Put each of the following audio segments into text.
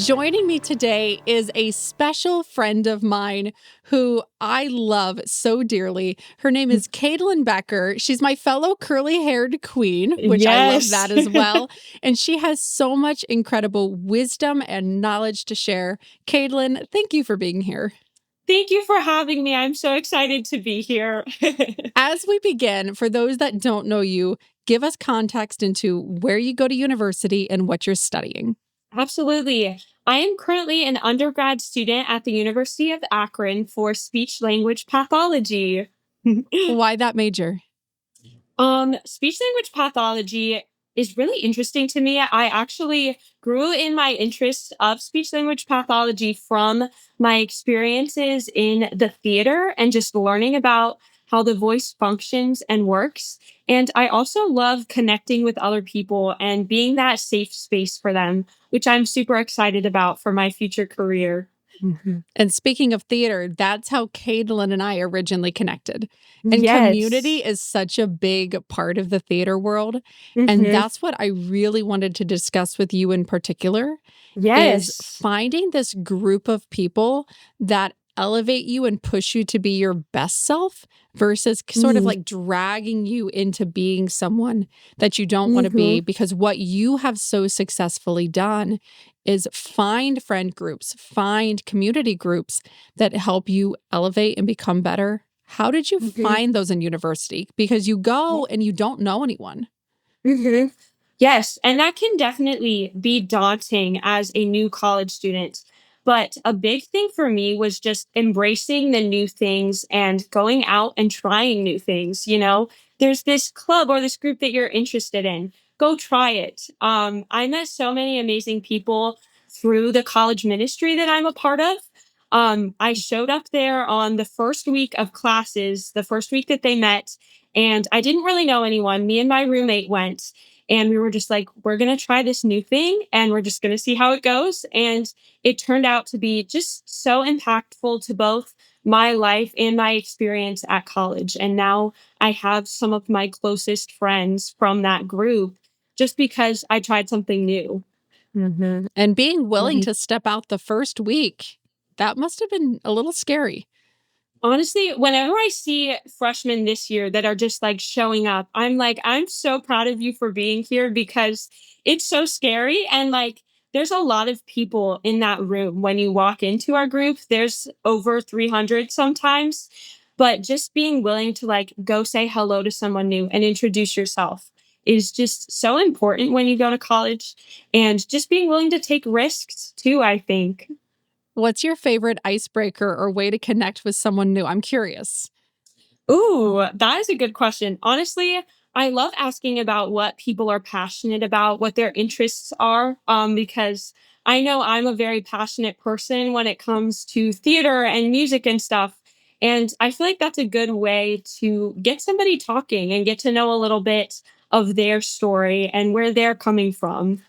Joining me today is a special friend of mine who I love so dearly. Her name is Kadelyn Becker. She's my fellow curly-haired queen, which I love Yes. that as well. And she has so much incredible wisdom and knowledge to share. Kadelyn, thank you for being here. Thank you for having me. I'm so excited to be here. As we begin, for those that don't know you, give us context into where you go to university and what you're studying. Absolutely. I am currently an undergrad student at the University of Akron for speech-language pathology. Why that major? Speech-language pathology is really interesting to me. I actually grew in my interest of speech-language pathology from my experiences in the theater and just learning about how the voice functions and works. And I also love connecting with other people and being that safe space for them, which I'm super excited about for my future career. And speaking of theater, that's how Kadelyn and I originally connected. And community Yes. is such a big part of the theater world. And Hmm. that's what I really wanted to discuss with you in particular is Yes. finding this group of people that elevate you and push you to be your best self versus sort of Mm-hmm. like dragging you into being someone that you don't want to be. Because what you have so successfully done is find friend groups, find community groups that help you elevate and become better. How did you Hmm. find those in university? Because you go and you don't know anyone. Hmm. Yes, and that can definitely be daunting as a new college student. But a big thing for me was just embracing the new things and going out and trying new things. There's this club or this group that you're interested in. Go try it. I met so many amazing people through the college ministry that I'm a part of. I showed up there on the first week of classes, the first week that they met, and I didn't really know anyone. Me and my roommate went, and we were just like, we're going to try this new thing and we're just going to see how it goes. And it turned out to be just so impactful to both my life and my experience at college. And now I have some of my closest friends from that group just because I tried something new. And being willing Mhm. to step out the first week, that must have been a little scary. Honestly, whenever I see freshmen this year that are just like showing up, I'm like, I'm so proud of you for being here because it's so scary. And like, there's a lot of people in that room when you walk into our group. There's over 300 sometimes. But just being willing to like go say hello to someone new and introduce yourself is just so important when you go to college. And just being willing to take risks too, I think. What's your favorite icebreaker or way to connect with someone new? I'm curious. Ooh, that is a good question. Honestly, I love asking about what people are passionate about, what their interests are, because I know I'm a very passionate person when it comes to theater and music and stuff. And I feel like that's a good way to get somebody talking and get to know a little bit of their story and where they're coming from.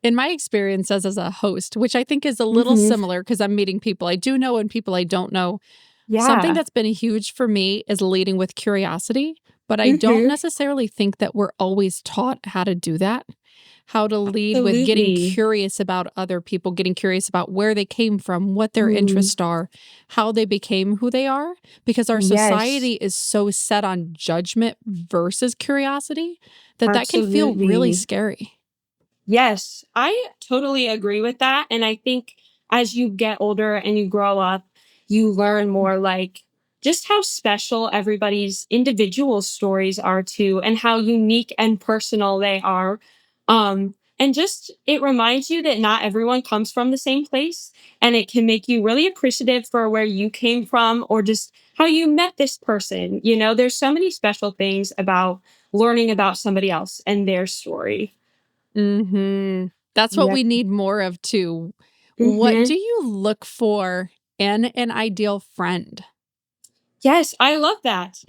In my experience as a host, which I think is a little Hmm. similar because I'm meeting people I do know and people I don't know, something Yeah. that's been huge for me is leading with curiosity, but I don't Hmm. necessarily think that we're always taught how to do that. How to lead with getting Absolutely. curious about other people, getting curious about where they came from, what their Mm, interests are, how they became who they are, because our yes, society is so set on judgment versus curiosity that can feel really absolutely. scary. Yes, I totally agree with that. And I think as you get older and you grow up, you learn more like just how special everybody's individual stories are too, and how unique and personal they are. And just it reminds you that not everyone comes from the same place, and it can make you really appreciative for where you came from or just how you met this person. There's so many special things about learning about somebody else and their story. That's what Yep. we need more of too. What Hmm. do you look for in an ideal friend? Yes, I love that.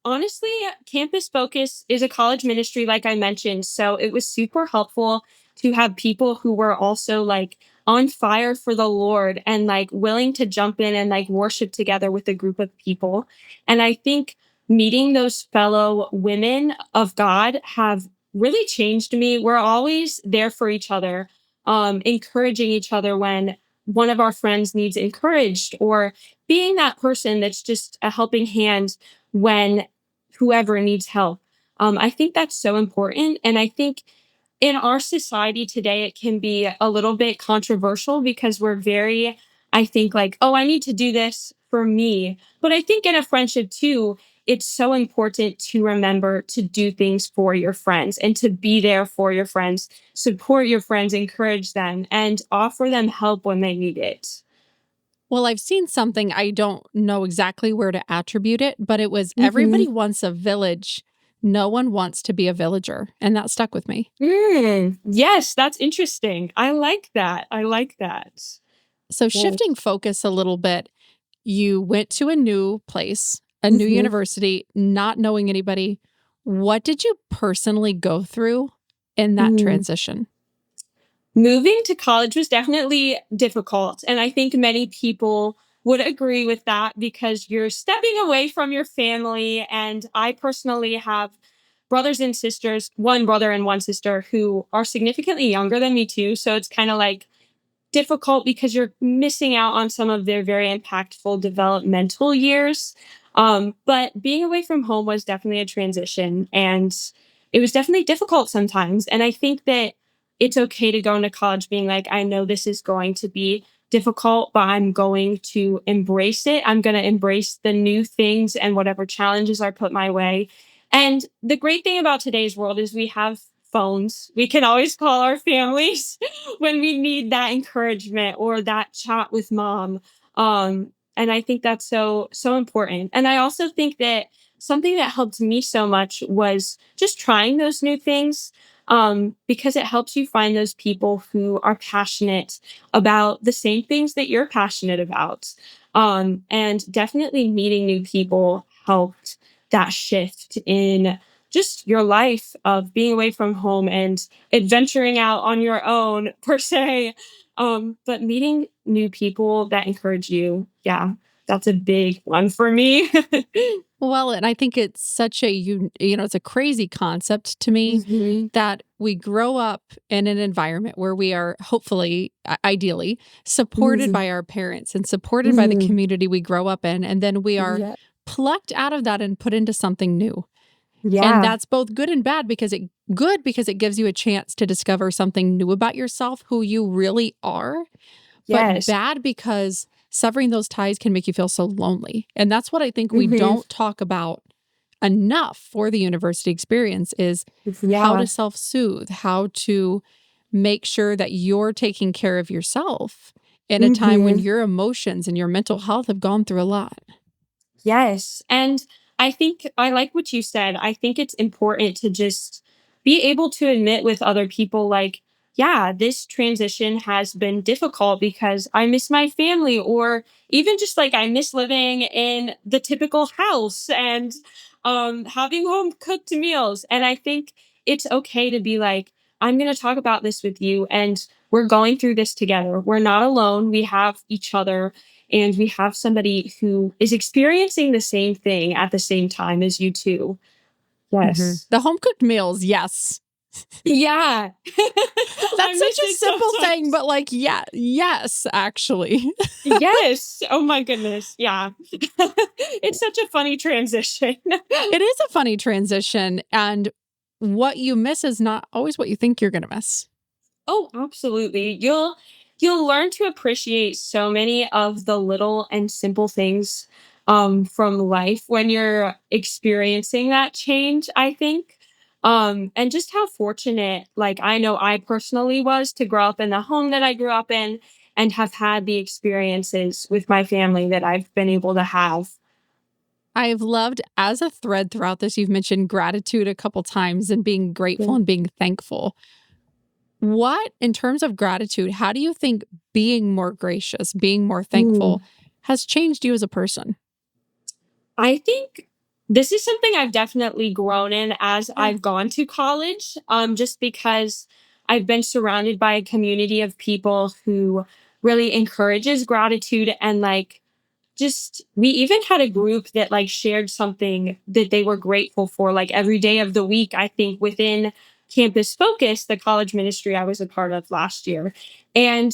Honestly, Campus Focus is a college ministry, like I mentioned. So it was super helpful to have people who were also like on fire for the Lord and like willing to jump in and like worship together with a group of people. And I think meeting those fellow women of God have really changed me. We're always there for each other. encouraging each other when one of our friends needs encouraged, or being that person that's just a helping hand when whoever needs help. I think that's so important. And I think in our society today, it can be a little bit controversial because we're very, I think, like, oh, I need to do this for me. But I think in a friendship too, it's so important to remember to do things for your friends and to be there for your friends, support your friends, encourage them, and offer them help when they need it. Well, I've seen something, I don't know exactly where to attribute it, but it was Hmm. everybody wants a village. No one wants to be a villager. And that stuck with me. Yes, that's interesting. I like that. I like that. So, Yes. shifting focus a little bit, you went to a new place, a new Hmm. university, not knowing anybody. What did you personally go through in that Mm. transition? Moving to college was definitely difficult. And I think many people would agree with that because you're stepping away from your family. And I personally have brothers and sisters, one brother and one sister who are significantly younger than me, too. So it's kind of like difficult because you're missing out on some of their very impactful developmental years. But being away from home was definitely a transition, and it was definitely difficult sometimes. And I think that it's okay to go into college being like, I know this is going to be difficult, but I'm going to embrace it. I'm going to embrace the new things and whatever challenges are put my way. And the great thing about today's world is we have phones. We can always call our families when we need that encouragement or that chat with mom. And I think that's so important. And I also think that something that helped me so much was just trying those new things, because it helps you find those people who are passionate about the same things that you're passionate about. And definitely meeting new people helped that shift in just your life of being away from home and adventuring out on your own per se. But meeting new people that encourage you, yeah, that's a big one for me. Well, and I think it's such a it's a crazy concept to me Hmm. that we grow up in an environment where we are hopefully, ideally, supported Hmm. by our parents and supported by the Hmm. community we grow up in, and then we are Yeah. plucked out of that and put into something new. And Yeah. that's both good and bad because it gives you a chance to discover something new about yourself, who you really are, but Yes. bad because severing those ties can make you feel so lonely. And that's what I think we Hmm. don't talk about enough for the university experience is how Yeah. to self-soothe, how to make sure that you're taking care of yourself in a time when Hmm. your emotions and your mental health have gone through a lot. Yes. And I think I like what you said. I think it's important to just be able to admit with other people, like, yeah, this transition has been difficult because I miss my family, or even just like I miss living in the typical house and having home cooked meals. And I think it's okay to be like, I'm going to talk about this with you, and we're going through this together. We're not alone. We have each other, and we have somebody who is experiencing the same thing at the same time as you too. Mhm. Yes. The home cooked meals, yes. Yeah. I That's such miss a it simple thing, sometimes. but like, yeah, yes, actually. Yes. Oh my goodness. Yeah. It's such a funny transition. It is a funny transition, and what you miss is not always what you think you're gonna miss. Oh, absolutely. You'll learn to appreciate so many of the little and simple things from life when you're experiencing that change, I think. And just how fortunate, like, I know I personally was to grow up in the home that I grew up in and have had the experiences with my family that I've been able to have. I've loved as a thread throughout this, you've mentioned gratitude a couple times and being grateful Yeah. and being thankful. What, in terms of gratitude, how do you think being more gracious, being more Mm. thankful has changed you as a person? I think this is something I've definitely grown in as Yeah. I've gone to college, just because I've been surrounded by a community of people who really encourages gratitude, and like, just we even had a group that like shared something that they were grateful for like every day of the week, I think within Campus Focus, the college ministry I was a part of last year. And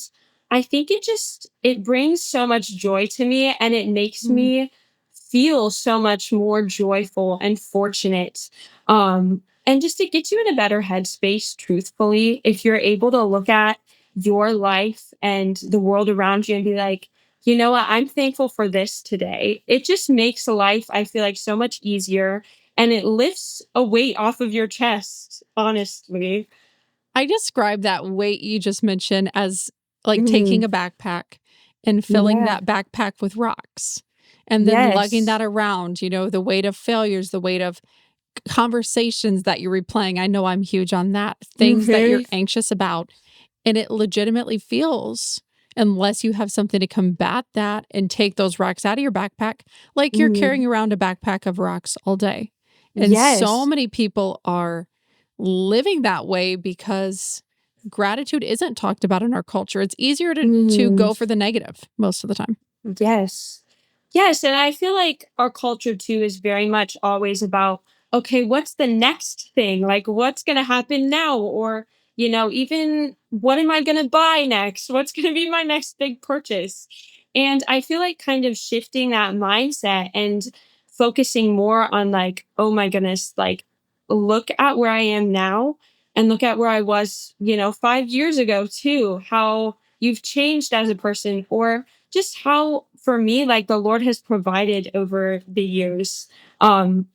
I think it brings so much joy to me, and it makes Mm. me feel so much more joyful and fortunate. And just to get you in a better headspace, truthfully, if you're able to look at your life and the world around you and be like, you know what, I'm thankful for this today. It just makes life, I feel like, so much easier, and it lifts a weight off of your chest, honestly. I describe that weight you just mentioned as like taking Mhm. a backpack and filling Yeah. that backpack with rocks and then lugging Yes. that around, the weight of failures, the weight of conversations that you're replaying. I know I'm huge on that. Things that you're Mhm. anxious about. And it legitimately feels, unless you have something to combat that and take those rocks out of your backpack, like you're Mhm. carrying around a backpack of rocks all day. And so Yes. many people are living that way because gratitude isn't talked about in our culture. It's easier to Mhm. go for the negative most of the time. Yes. Yes, and I feel like our culture too is very much always about, okay, what's the next thing? Like, what's going to happen now? Or, even what am I going to buy next? What's going to be my next big purchase? And I feel like kind of shifting that mindset and focusing more on, like, oh my goodness, like, look at where I am now and look at where I was, 5 years ago too, how you've changed as a person, or just how, for me, like, the Lord has provided over the years.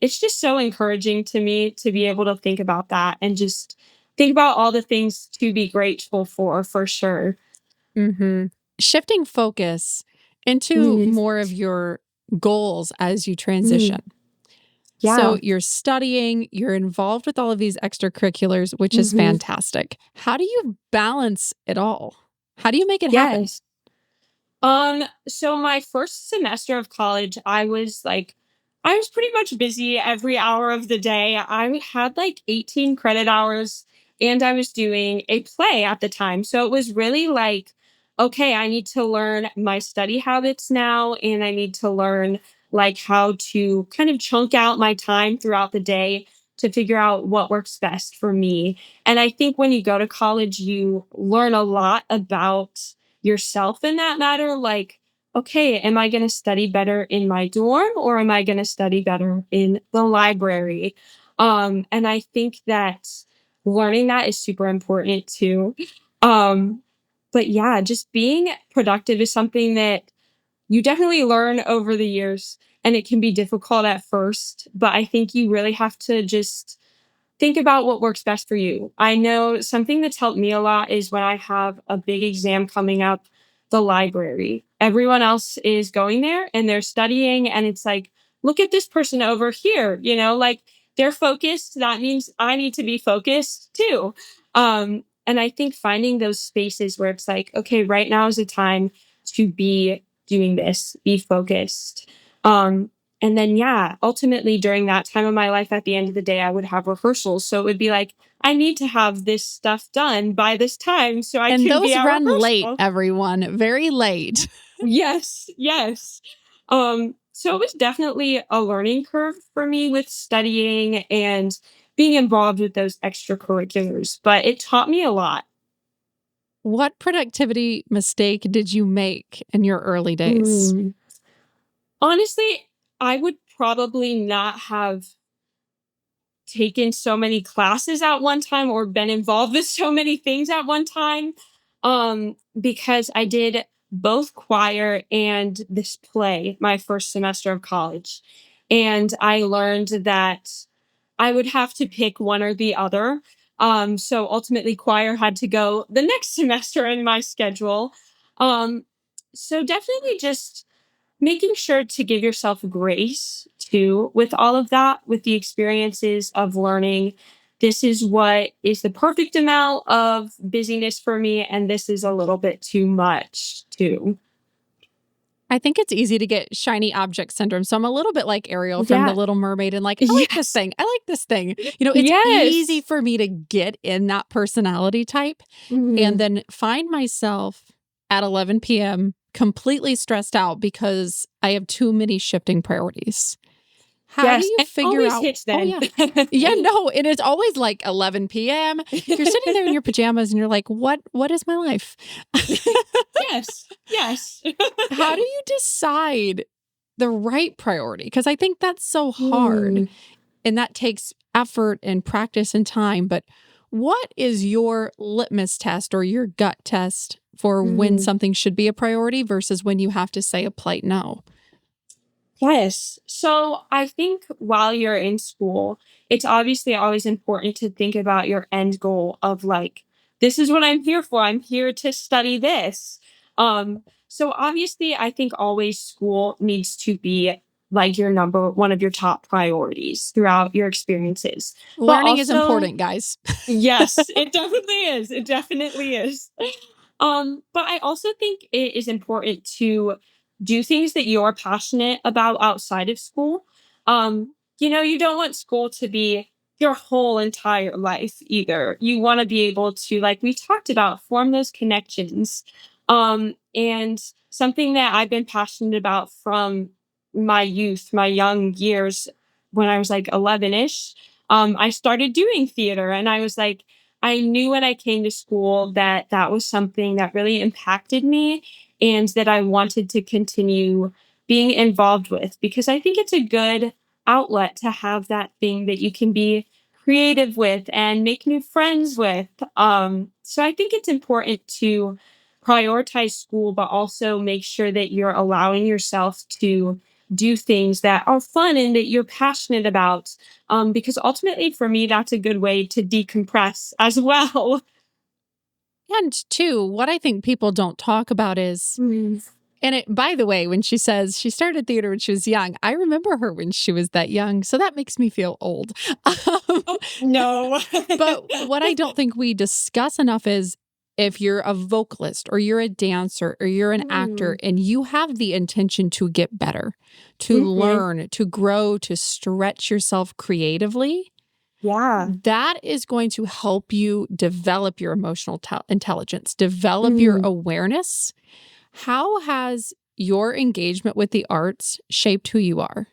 It's just so encouraging to me to be able to think about that and just think about all the things to be grateful for sure. Mhm. Shifting focus into Mhm. more of your goals as you transition. Mhm. So Yeah. you're studying, you're involved with all of these extracurriculars, which is Mhm. fantastic. How do you balance it all? How do you make it happen? Yes. So my first semester of college, I was pretty much busy every hour of the day. I had like 18 credit hours, and I was doing a play at the time. So it was really like, okay, I need to learn my study habits now, and I need to learn like how to kind of chunk out my time throughout the day to figure out what works best for me. And I think when you go to college, you learn a lot about yourself in that matter. Like, okay, am I going to study better in my dorm, or am I going to study better in the library? And I think that learning that is super important too. Um, but yeah, just being productive is something that you definitely learn over the years, and it can be difficult at first, but I think you really have to just think about what works best for you. I know something that's helped me a lot is when I have a big exam coming up, the library. Everyone else is going there and they're studying, and it's like, look at this person over here, like, they're focused. That means I need to be focused too. And I think finding those spaces where it's like, okay, right now is the time to be doing this, be focused. Um, and then, yeah, ultimately during that time of my life, at the end of the day, I would have rehearsals. So it would be like, I need to have this stuff done by this time so I And can be those at run late, rehearsal. everyone, very late. Yes, yes. So it was definitely a learning curve for me with studying and being involved with those extracurriculars, but it taught me a lot. What productivity mistake did you make in your early days? Mm. Honestly, I would probably not have taken so many classes at one time or been involved with so many things at one time, because I did both choir and this play my first semester of college, and I learned that I would have to pick one or the other. So ultimately choir had to go the next semester in my schedule. Um, so definitely just making sure to give yourself grace too with all of that, with the experiences of learning. This is what is the perfect amount of busyness for me, and this is a little bit too much too. I think it's easy to get shiny object syndrome. So I'm a little bit like Ariel from The Yeah. Little Mermaid and like, I like this Yes. thing. I like this thing. It's easy Yes. for me to get in that personality type and Mhm. then find myself at 11 p.m. completely stressed out because I have too many shifting priorities. How do Yes, you it figure always out hits Oh, then. yeah. Yeah, no, and it's always, like, 11 p.m. You're sitting there in your pajamas, and you're like, "What is my life?" Yes, yes. How do you decide the right priority? Because I think that's so hard, Mm, and that takes effort and practice and time, but what is your litmus test or your gut test for when mm. something should be a priority versus when you have to say a polite no? Yes. So I think while you're in school, it's obviously always important to think about your end goal of like, this is what I'm here for. I'm here to study this. So obviously I think always school needs to be like your number one of your top priorities throughout your experiences. But Learning is also important, guys. yes, it definitely is. It definitely is. But I also think it is important to do things that you're passionate about outside of school. You don't want school to be your whole entire life either. You want to be able to, like we talked about, form those connections. And something that I've been passionate about from my youth, my young years, when I was like 11-ish, I started doing theater, and I was like, I knew when I came to school that that was something that really impacted me and that I wanted to continue being involved with because I think it's a good outlet to have that thing that you can be creative with and make new friends with. So I think it's important to prioritize school, but also make sure that you're allowing yourself to do things that are fun and that you're passionate about. Because ultimately, for me, that's a good way to decompress as well. And two, what I think people don't talk about is Mm. and it by the way, when she says she started theater when she was young, I remember her when she was that young, so that makes me feel old. Um, Oh, no. but what I don't think we discuss enough is if you're a vocalist or you're a dancer or you're an actor Mm. and you have the intention to get better, to Mhm. learn, to grow, to stretch yourself creatively, Yeah. that is going to help you develop your emotional intelligence, develop your Mm. awareness. How has your engagement with the arts shaped who you are?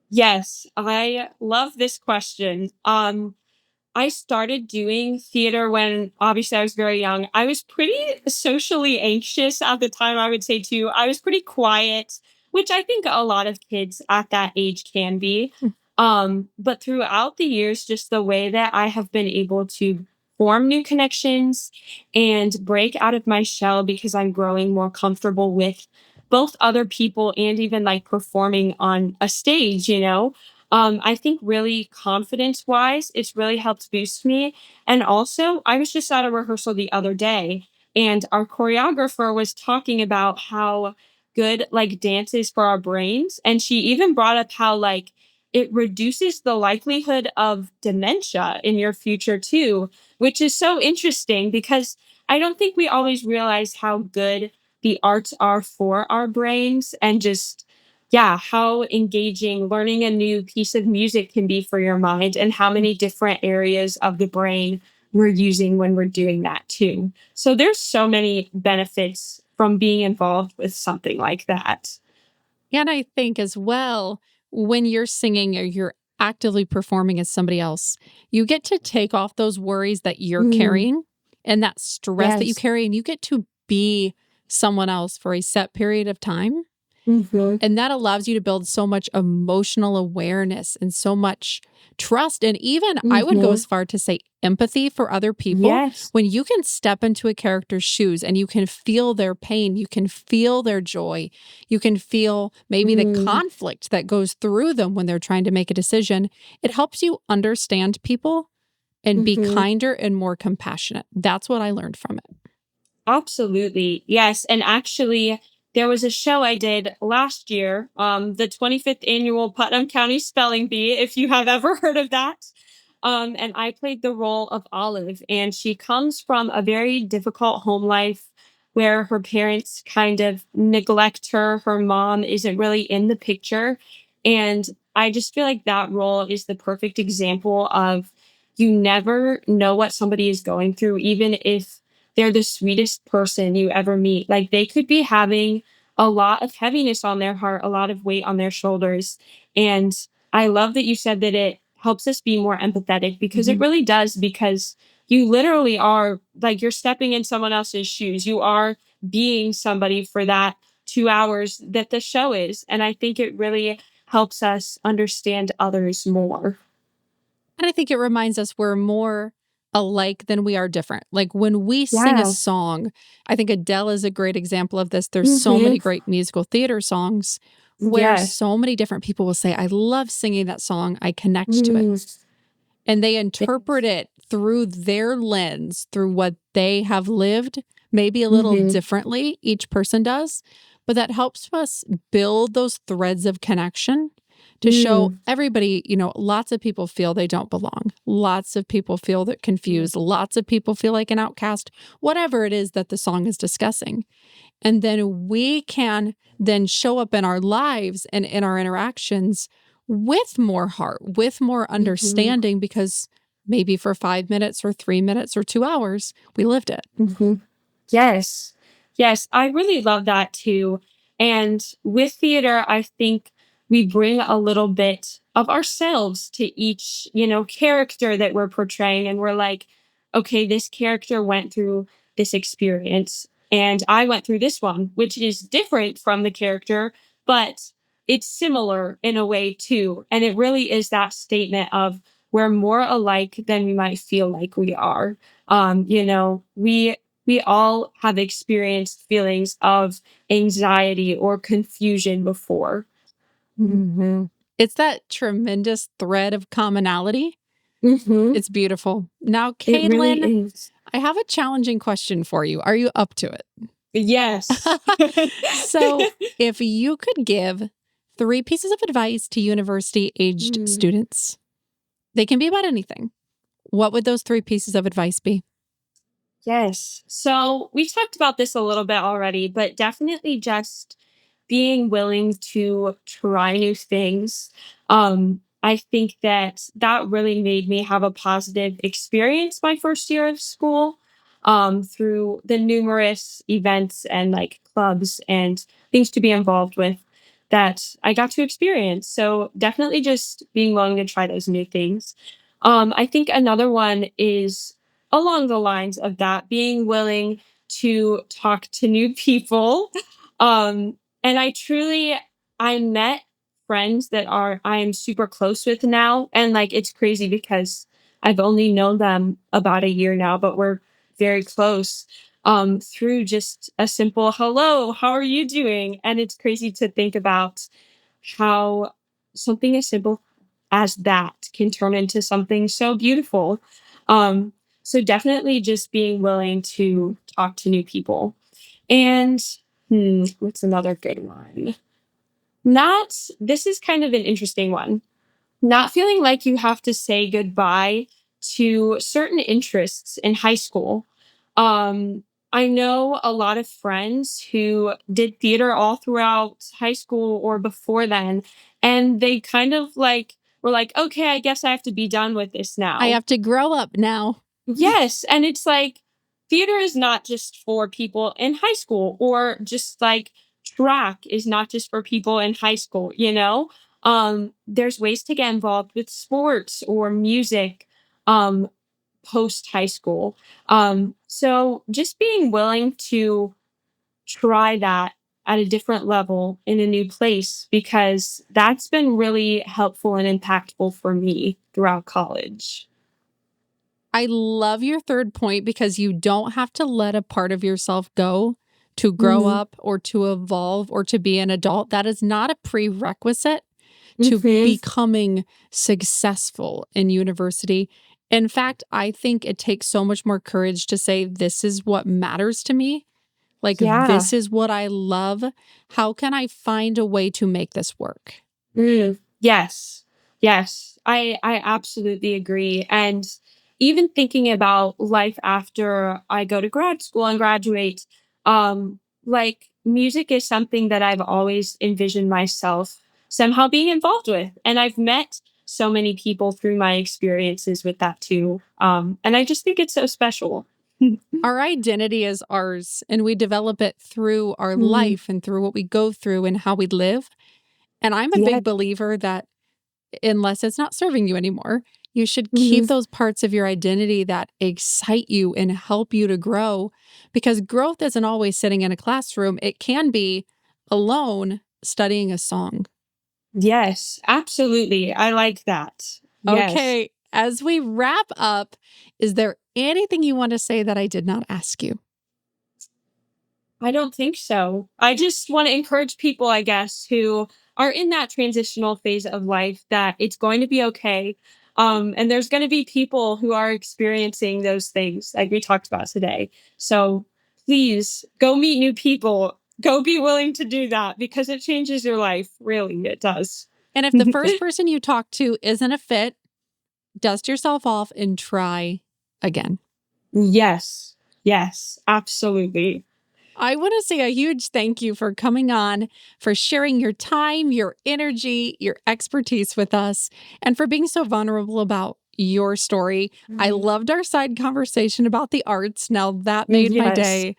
Yes, I love this question. I started doing theater when obviously I was very young. I was pretty socially anxious at the time, I would say too. I was pretty quiet, which I think a lot of kids at that age can be. Mm. But throughout the years, just the way that I have been able to form new connections and break out of my shell because I'm growing more comfortable with both other people and even like performing on a stage. I think really confidence wise, it's really helped boost me. And also, I was just at a rehearsal the other day, and our choreographer was talking about how good like dance is for our brains. And she even brought up how like it reduces the likelihood of dementia in your future too, which is so interesting because I don't think we always realize how good the arts are for our brains and just yeah, how engaging learning a new piece of music can be for your mind and how many different areas of the brain we're using when we're doing that too. So there's so many benefits from being involved with something like that. And I think as well, when you're singing or you're actively performing as somebody else, you get to take off those worries that you're Mm, carrying and that stress that you yes. carry, and you get to be someone else for a set period of time. Hmm. And that allows you to build so much emotional awareness and so much trust. And even I would go Hmm. as far to say empathy for other people. Yes. When you can step into a character's shoes and you can feel their pain, you can feel their joy, you can feel maybe the Mm, conflict that goes through them when they're trying to make a decision. It helps you understand people and be mhm. kinder and more compassionate. That's what I learned from it. Absolutely. Yes. And actually, there was a show I did last year, the 25th annual Putnam County Spelling Bee, if you have ever heard of that. And I played the role of Olive, and she comes from a very difficult home life where her parents kind of neglect her. Her mom isn't really in the picture. And I just feel like that role is the perfect example of you never know what somebody is going through, even if they're the sweetest person you ever meet. Like they could be having a lot of heaviness on their heart, a lot of weight on their shoulders. And I love that you said that it helps us be more empathetic because it Mhm. really does, because you literally are like you're stepping in someone else's shoes. You are being somebody for that 2 hours that the show is. And I think it really helps us understand others more. And I think it reminds us we're more alike than we are different. Like when we sing a Yeah. song, I think Adele is a great example of this. There's so Hmm. many great musical theater songs where Yes. so many different people will say, I love singing that song. I connect to it. Mm. And they interpret Yes. it through their lens, through what they have lived, maybe a little Hmm. differently, each person does. But that helps us build those threads of connection to show Mm. everybody, lots of people feel they don't belong. Lots of people feel that confused. Lots of people feel like an outcast, whatever it is that the song is discussing. And then we can then show up in our lives and in our interactions with more heart, with more Hmm. understanding, because maybe for 5 minutes or 3 minutes or 2 hours, we lived it. Hmm. Yes. Yes. I really love that too. And with theater, I think we bring a little bit of ourselves to each, character that we're portraying. And we're like, okay, this character went through this experience and I went through this one, which is different from the character, but it's similar in a way too. And it really is that statement of we're more alike than we might feel like we are. We all have experienced feelings of anxiety or confusion before. Mhm. It's that tremendous thread of commonality. Hmm. It's beautiful. Now, It really Kadelyn, is. I have a challenging question for you. Are you up to it? Yes. So, if you could give 3 pieces of advice to university aged Mm. students, they can be about anything. What would those 3 pieces of advice be? Yes. So we talked about this a little bit already, but definitely just being willing to try new things. I think that that really made me have a positive experience my first year of school, through the numerous events and like clubs and things to be involved with that I got to experience. So definitely just being willing to try those new things. I think another one is along the lines of that, being willing to talk to new people. And I met friends that I am super close with now. And like, it's crazy because I've only known them about a year now, but we're very close, through just a simple hello, how are you doing? And it's crazy to think about how something as simple as that can turn into something so beautiful. Um, so definitely just being willing to talk to new people. And what's another good one? Not, this is kind of an interesting one. Not feeling like you have to say goodbye to certain interests in high school. Um, I know a lot of friends who did theater all throughout high school or before then, and they kind of like were like, okay, I guess I have to be done with this I now. have to grow up now. Yes, and it's like theater is not just for people in high school, or just like track is not just for people in high school. There's ways to get involved with sports or music um post high school. So just being willing to try that at a different level in a new place, because that's been really helpful and impactful for me throughout college. I love your third point because you don't have to let a part of yourself go to grow Mm-hmm. up or to evolve or to be an adult. That is not a prerequisite to Mm-hmm. becoming successful in university. In fact, I think it takes so much more courage to say, this is what matters to me. Like, Yeah. this is what I love. How can I find a way to make this work? Mm. Yes. Yes. I absolutely agree. And even thinking about life after I go to grad school and graduate, like music is something that I've always envisioned myself somehow being involved with. And I've met so many people through my experiences with that too. And I just think it's so special. Our identity is ours, and we develop it through our Mm. life and through what we go through and how we live. And I'm a Yeah. big believer that unless it's not serving you anymore. You should keep those parts of your identity that excite you and help you to grow, because growth isn't always sitting in a classroom. It can be alone studying a song. Yes, absolutely. I like that. Yes. Okay, as we wrap up, is there anything you want to say that I did not ask you? I don't think so. I just want to encourage people, I guess, who are in that transitional phase of life that it's going to be okay. And there's going to be people who are experiencing those things like we talked about today. So please go meet new people. Go be willing to do that because it changes your life. Really, it does. And if the first person you talk to isn't a fit, dust yourself off and try again. Yes. Yes, absolutely. I want to say a huge thank you for coming on, for sharing your time, your energy, your expertise with us, and for being so vulnerable about your story. I loved our side conversation about the arts. Now that made my day.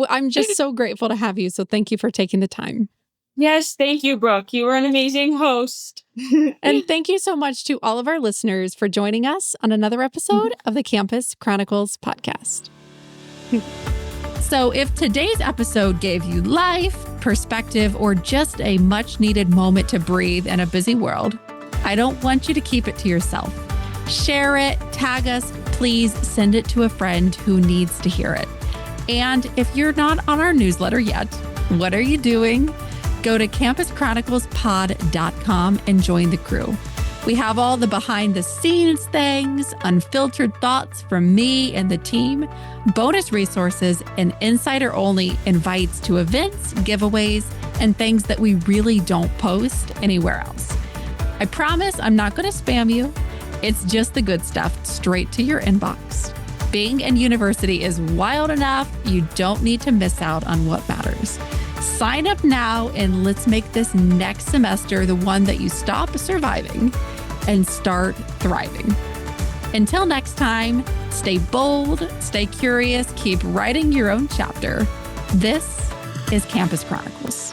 I'm just so grateful to have you. So thank you for taking the time. Yes, thank you, Brooke. You were an amazing host. And thank you so much to all of our listeners for joining us on another episode of the Campus Chronicles podcast. So if today's episode gave you life, perspective, or just a much needed moment to breathe in a busy world, I don't want you to keep it to yourself. Share it, tag us, please send it to a friend who needs to hear it. And if you're not on our newsletter yet, what are you doing? Go to campuschroniclespod.com and join the crew. We have all the behind the scenes things, unfiltered thoughts from me and the team, bonus resources, and insider only invites to events, giveaways, and things that we really don't post anywhere else. I promise I'm not going to spam you. It's just the good stuff straight to your inbox. Being in university is wild enough. You don't need to miss out on what matters. Sign up now and let's make this next semester the one that you stop surviving and start thriving. Until next time, stay bold, stay curious, keep writing your own chapter. This is Campus Chronicles.